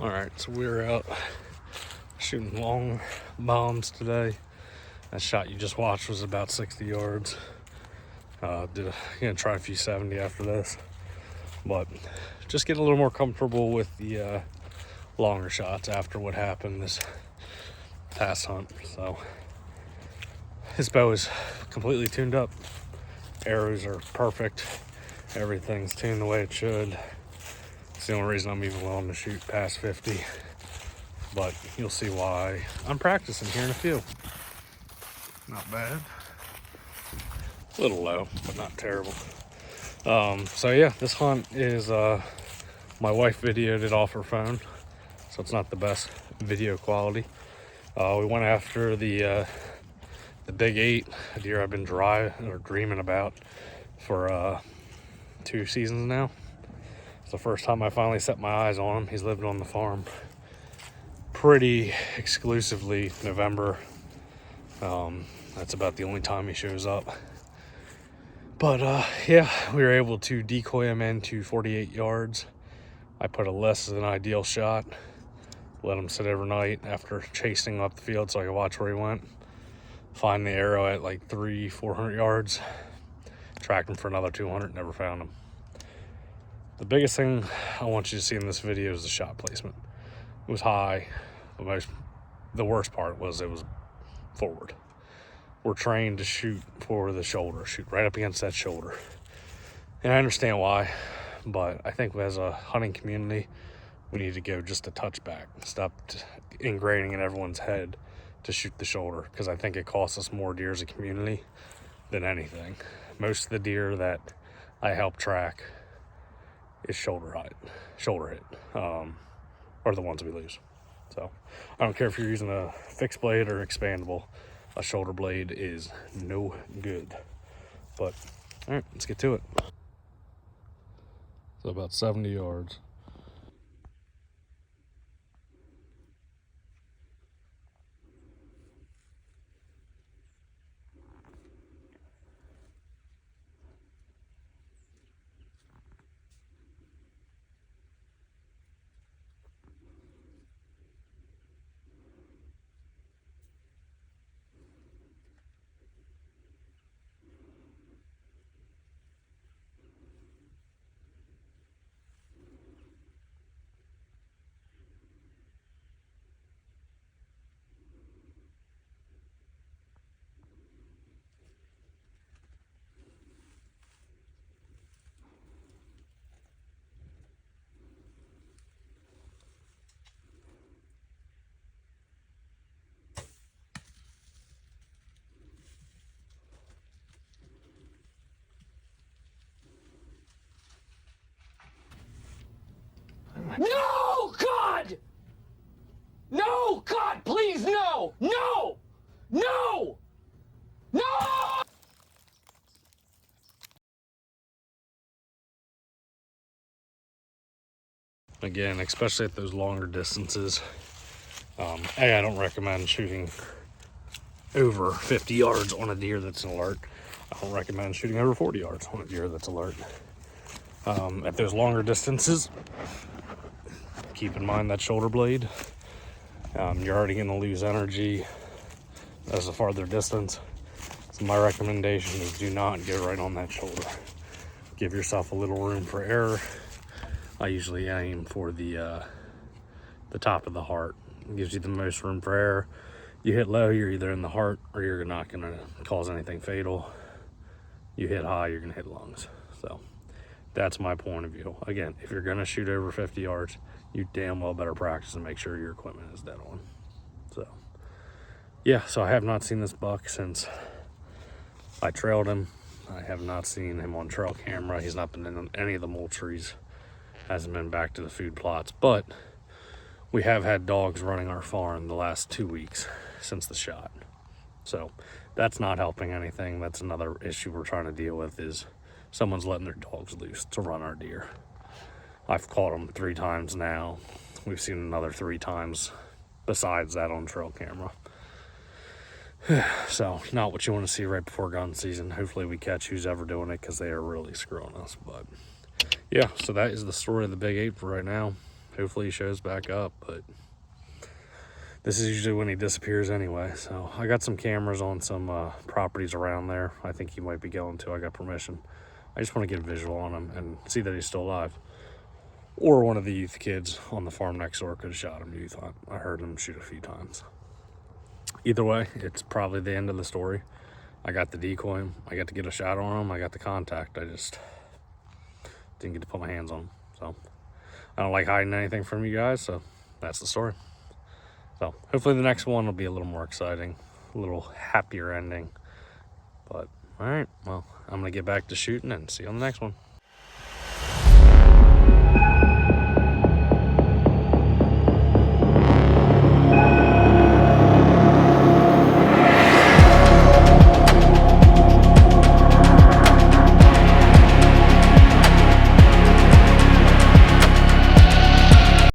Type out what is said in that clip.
All right, so we're out shooting long bombs today. That shot you just watched was about 60 yards. Gonna try a few 70 after this, but just get a little more comfortable with the longer shots after what happened this past hunt. So this bow is completely tuned up. Arrows are perfect. Everything's tuned the way it should. It's the only reason I'm even willing to shoot past 50. But you'll see why. I'm practicing here in a few. Not bad. A little low, but not terrible. So yeah, this hunt is, my wife videoed it off her phone, so it's not the best video quality. We went after the big 8, a deer I've been dreaming about for 2 seasons now. It's the first time I finally set my eyes on him. He's lived on the farm pretty exclusively November. That's about the only time he shows up. But yeah, we were able to decoy him into 48 yards. I put a less than ideal shot, let him sit overnight after chasing up the field so I could watch where he went. Find the arrow at like 400 yards, tracked him for another 200, never found him. The biggest thing I want you to see in this video is the shot placement. It was high. The worst part was it was forward. We're trained to shoot for the shoulder, shoot right up against that shoulder. And I understand why, but I think as a hunting community, we need to go just a touch back. Stop ingraining in everyone's head to shoot the shoulder, because I think it costs us more deer as a community than anything. Most of the deer that I help track is shoulder hit, are the ones we lose. So I don't care if you're using a fixed blade or expandable, a shoulder blade is no good. But all right, let's get to it. So about 70 yards. No, God! No, God, please, no! No! No! No! Again, especially at those longer distances. I don't recommend shooting over 50 yards on a deer that's an alert. I don't recommend shooting over 40 yards on a deer that's alert. At those longer distances, keep in mind that shoulder blade. You're already going to lose energy as a farther distance. So my recommendation is do not go right on that shoulder. Give yourself a little room for error. I usually aim for the top of the heart. It gives you the most room for error. You hit low, you're either in the heart or you're not going to cause anything fatal. You hit high, you're going to hit lungs. So that's my point of view. Again, if you're going to shoot over 50 yards, you damn well better practice and make sure your equipment is dead on. So yeah, so I have not seen this buck since I trailed him. I have not seen him on trail camera. He's not been in any of the mulch trees. Hasn't been back to the food plots, but we have had dogs running our farm the last 2 weeks since the shot. So that's not helping anything. That's another issue we're trying to deal with, is someone's letting their dogs loose to run our deer. I've caught them 3 times now. We've seen another 3 times besides that on trail camera. So not what you want to see right before gun season. Hopefully we catch who's ever doing it, because they are really screwing us. But yeah, so that is the story of the big 8 for right now. hopefully he shows back up, but this is usually when he disappears anyway. So I got some cameras on some properties around there. I think he might be going to. I got permission. I just want to get a visual on him and see that he's still alive. Or one of the youth kids on the farm next door could have shot him youth hunt. I heard him shoot a few times. Either way, it's probably the end of the story. I got the decoy. I got to get a shot on him. I got the contact. I just didn't get to put my hands on him. So I don't like hiding anything from you guys. So that's the story. So hopefully the next one will be a little more exciting, a little happier ending. But all right, well, I'm going to get back to shooting and see you on the next one.